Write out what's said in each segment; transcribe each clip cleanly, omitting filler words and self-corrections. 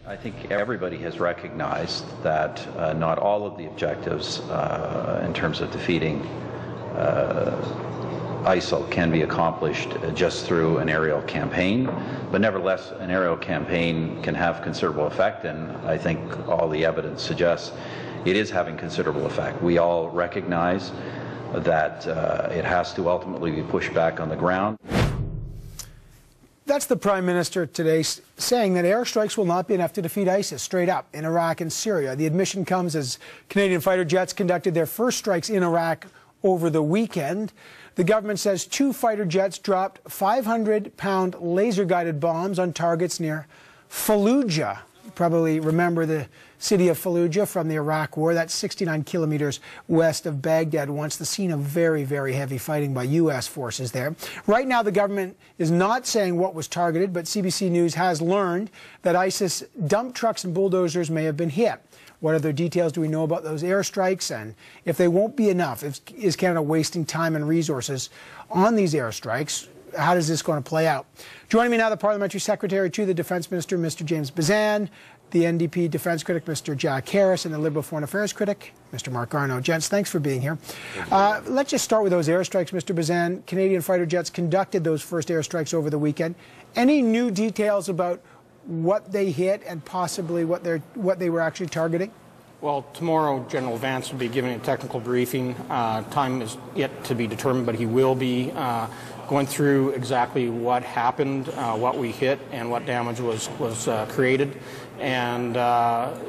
I think everybody has recognized that not all of the objectives in terms of defeating ISIL can be accomplished just through an aerial campaign, but nevertheless an aerial campaign can have considerable effect, and I think all the evidence suggests it is having considerable effect. We all recognize that it has to ultimately be pushed back on the ground. That's the Prime Minister today saying that airstrikes will not be enough to defeat ISIS straight up in Iraq and Syria. The admission comes as Canadian fighter jets conducted their first strikes in Iraq over the weekend. The government says 2 fighter jets dropped 500-pound laser-guided bombs on targets near Fallujah. You probably remember the city of Fallujah from the Iraq War. That's 69 kilometers west of Baghdad, once the scene of very, very heavy fighting by U.S. forces there. Right now, the government is not saying what was targeted, but CBC News has learned that ISIS dump trucks and bulldozers may have been hit. What other details do we know about those airstrikes? And if they won't be enough, is Canada wasting time and resources on these airstrikes? How is this going to play out? Joining me now, the Parliamentary Secretary to the Defence Minister, Mr. James Bezan, the NDP Defence Critic, Mr. Jack Harris, and the Liberal Foreign Affairs Critic, Mr. Mark Garneau. Gents, thanks for being here. Let's just start with those airstrikes, Mr. Bezan. Canadian fighter jets conducted those first airstrikes over the weekend. Any new details about what they hit and possibly what they were actually targeting? Well, tomorrow General Vance will be giving a technical briefing. Time is yet to be determined, but he will be going through exactly what happened, what we hit, and what damage was created. And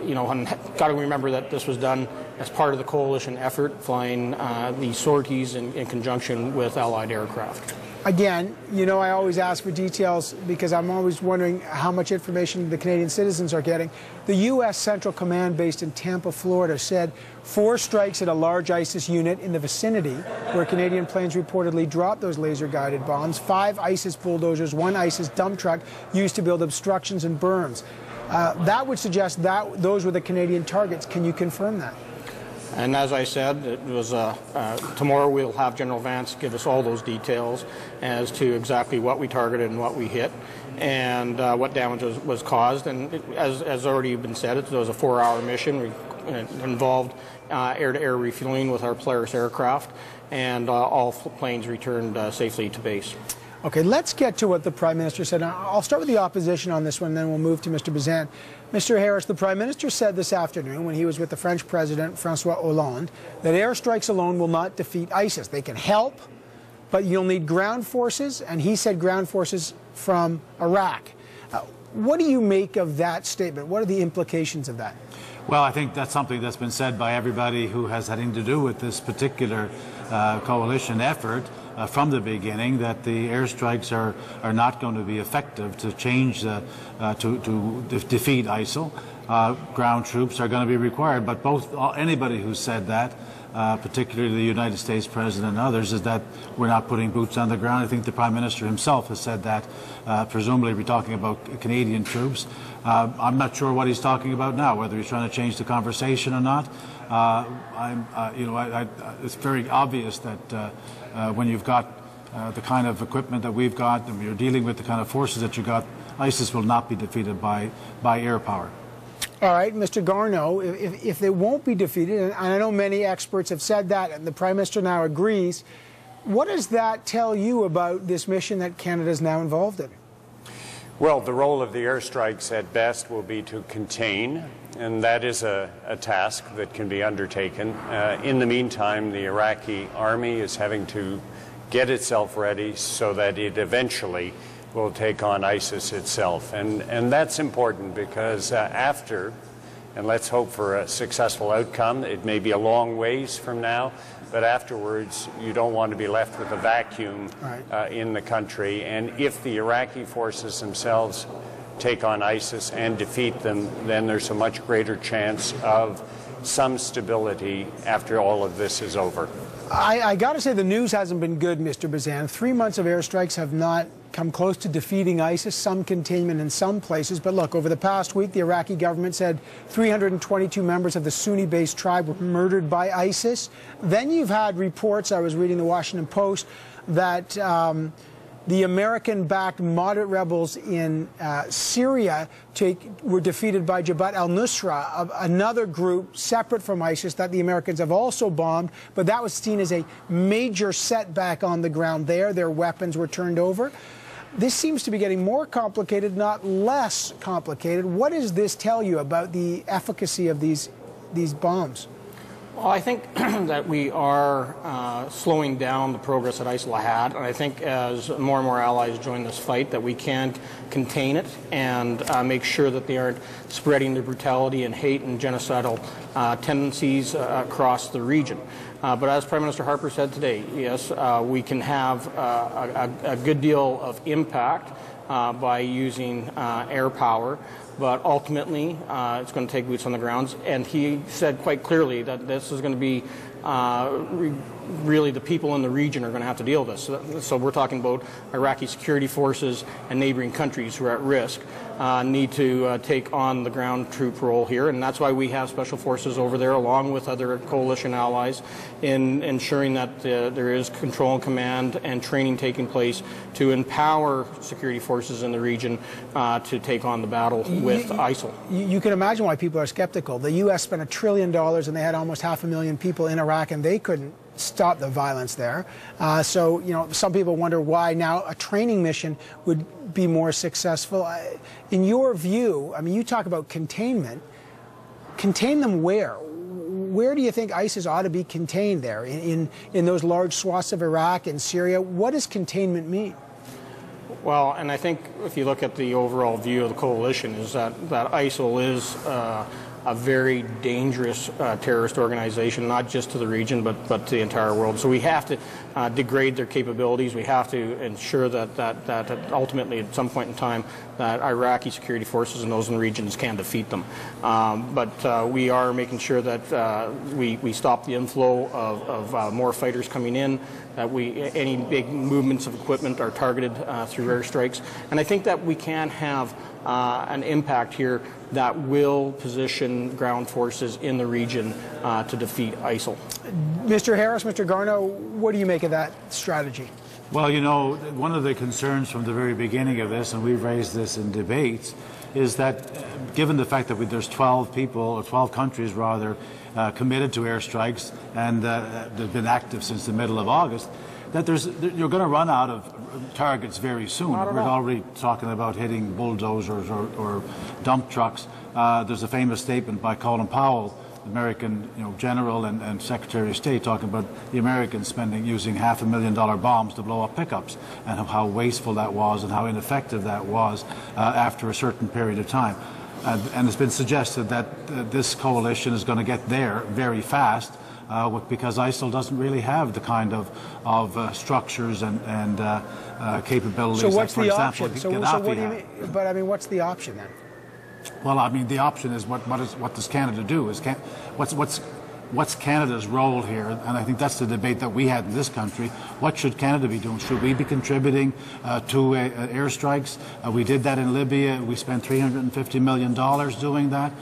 you know, got to remember that this was done as part of the coalition effort, flying these sorties in conjunction with Allied aircraft. Again, you know, I always ask for details because I'm always wondering how much information the Canadian citizens are getting. The U.S. Central Command based in Tampa, Florida said 4 strikes at a large ISIS unit in the vicinity where Canadian planes reportedly dropped those laser-guided bombs, 5 ISIS bulldozers, 1 ISIS dump truck used to build obstructions and berms. That would suggest that those were the Canadian targets. Can you confirm that? And as I said, it was tomorrow we'll have General Vance give us all those details as to exactly what we targeted and what we hit and what damage was caused. And as already been said, it was a 4-hour mission. It involved air-to-air refueling with our Polaris aircraft, and all planes returned safely to base. Okay, let's get to what the Prime Minister said. Now, I'll start with the opposition on this one, then we'll move to Mr. Bezan. Mr. Harris, the Prime Minister said this afternoon when he was with the French President, François Hollande, that airstrikes alone will not defeat ISIS. They can help, but you'll need ground forces, and he said ground forces from Iraq. What do you make of that statement? What are the implications of that? Well, I think that's something that's been said by everybody who has anything to do with this particular coalition effort from the beginning, that the airstrikes are not going to be effective to change to defeat ISIL. Ground troops are going to be required, but anybody who said that, particularly the United States President and others, is that we're not putting boots on the ground. I think the Prime Minister himself has said that, presumably we're talking about Canadian troops. I'm not sure what he's talking about now, whether he's trying to change the conversation or not. It's very obvious that when you've got the kind of equipment that we've got, and you're dealing with the kind of forces that you got, ISIS will not be defeated by air power. All right, Mr. Garneau, if they won't be defeated, and I know many experts have said that, and the Prime Minister now agrees, what does that tell you about this mission that Canada is now involved in? Well, the role of the airstrikes at best will be to contain, and that is a task that can be undertaken. In the meantime, the Iraqi army is having to get itself ready so that it eventually will take on ISIS itself. And that's important because after, and let's hope for a successful outcome, it may be a long ways from now, but afterwards you don't want to be left with a vacuum in the country. And if the Iraqi forces themselves take on ISIS and defeat them, then there's a much greater chance of some stability after all of this is over. I got to say the news hasn't been good, Mr. Bezan. 3 months of airstrikes have not come close to defeating ISIS, some containment in some places. But look, over the past week, the Iraqi government said 322 members of the Sunni-based tribe were murdered by ISIS. Then you've had reports, I was reading the Washington Post, that The American-backed moderate rebels in Syria were defeated by Jabhat al-Nusra, another group separate from ISIS that the Americans have also bombed, but that was seen as a major setback on the ground there. Their weapons were turned over. This seems to be getting more complicated, not less complicated. What does this tell you about the efficacy of these bombs? Well, I think that we are slowing down the progress that ISIL had, and I think as more and more allies join this fight that we can contain it and make sure that they aren't spreading their brutality and hate and genocidal tendencies across the region. But as Prime Minister Harper said today, yes, we can have a good deal of impact by using air power. But ultimately, it's going to take boots on the ground. And he said quite clearly that this is going to be really the people in the region are going to have to deal with this. So we're talking about Iraqi security forces and neighboring countries who are at risk need to take on the ground troop role here. And that's why we have special forces over there along with other coalition allies in ensuring that there is control and command and training taking place to empower security forces in the region to take on the battle with ISIL. You can imagine why people are skeptical. The U.S. spent $1 trillion and they had almost 500,000 people in Iraq and they couldn't stop the violence there. So, you know, some people wonder why now a training mission would be more successful. In your view, I mean, you talk about containment. Contain them where? Where do you think ISIS ought to be contained there? In those large swaths of Iraq and Syria? What does containment mean? Well, and I think if you look at the overall view of the coalition is that ISIL is a very dangerous terrorist organization, not just to the region, but to the entire world. So we have to degrade their capabilities. We have to ensure that ultimately, at some point in time, that Iraqi security forces and those in the regions can defeat them. But we are making sure that we stop the inflow of more fighters coming in, that any big movements of equipment are targeted through airstrikes. And I think that we can have an impact here that will position ground forces in the region to defeat ISIL. Mr. Harris, Mr. Garneau, what do you make of that strategy? Well, you know, one of the concerns from the very beginning of this, and we've raised this in debates, is that given the fact that there's 12 people, or 12 countries rather, committed to airstrikes, and they've been active since the middle of August, that you're going to run out of targets very soon. We're already talking about hitting bulldozers or dump trucks. There's a famous statement by Colin Powell, the American general and Secretary of State, talking about the Americans using $500,000 bombs to blow up pickups, and how wasteful that was and how ineffective that was after a certain period of time. And it's been suggested that this coalition is going to get there very fast because ISIL doesn't really have the kind of structures and capabilities. So what's that, for the example, option? So what do you mean? But I mean, what's the option then? Well, I mean, the option is what does Canada do? What's Canada's role here? And I think that's the debate that we had in this country. What should Canada be doing? Should we be contributing to airstrikes? We did that in Libya. We spent $350 million doing that.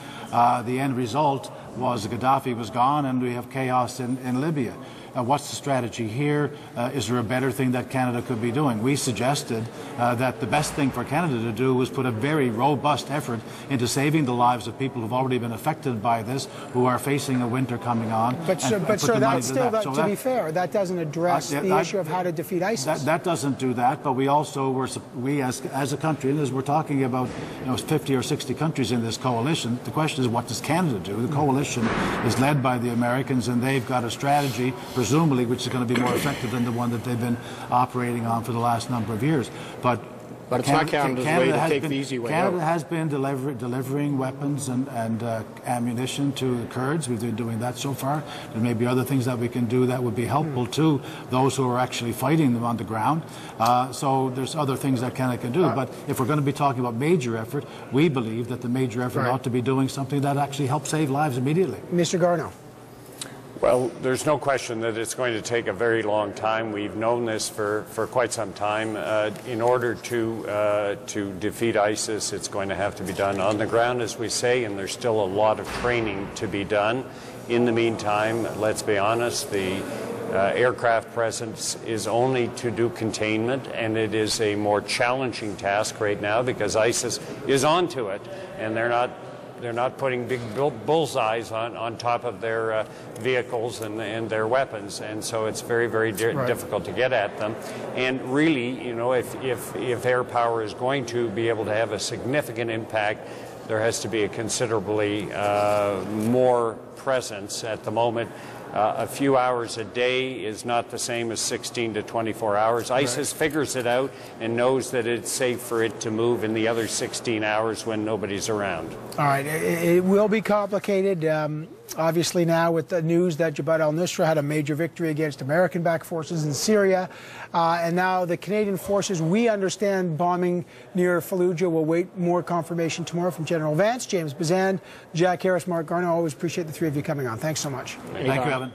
The end result was Gaddafi was gone, and we have chaos in Libya. What's the strategy here? Is there a better thing that Canada could be doing? We suggested that the best thing for Canada to do was put a very robust effort into saving the lives of people who've already been affected by this, who are facing a winter coming on. But sir, that's still, to be fair, that doesn't address the issue of how to defeat ISIS. That doesn't do that, but we also as a country, and as we're talking about 50 or 60 countries in this coalition, the question is, what does Canada do? The coalition is led by the Americans, and they've got a strategy, presumably, which is going to be more effective than the one that they've been operating on for the last number of years. But it's not Canada's way to take the easy way out. Canada has been delivering weapons and ammunition to the Kurds. We've been doing that so far. There may be other things that we can do that would be helpful to those who are actually fighting them on the ground. So there's other things that Canada can do. But if we're going to be talking about major effort, we believe that the major effort ought to be doing something that actually helps save lives immediately. Mr. Garneau. Well, there's no question that it's going to take a very long time. We've known this for quite some time. In order to defeat ISIS, it's going to have to be done on the ground, as we say, and there's still a lot of training to be done. In the meantime, let's be honest, the aircraft presence is only to do containment, and it is a more challenging task right now because ISIS is onto it, and they're not putting big bullseyes on top of their vehicles and their weapons, and so it's very difficult to get at them. And really, you know, if air power is going to be able to have a significant impact, there has to be a considerably more presence. At the moment, a few hours a day is not the same as 16 to 24 hours. ISIS figures it out and knows that it's safe for it to move in the other 16 hours when nobody's around. All right, it will be complicated. Obviously now with the news that Jabhat al-Nusra had a major victory against American-backed forces in Syria, and now the Canadian forces, we understand, bombing near Fallujah. We'll wait more confirmation tomorrow from General Vance, James Bezan, Jack Harris, Mark Garneau. Always appreciate the three of you coming on. Thanks so much. Thank you, Evan.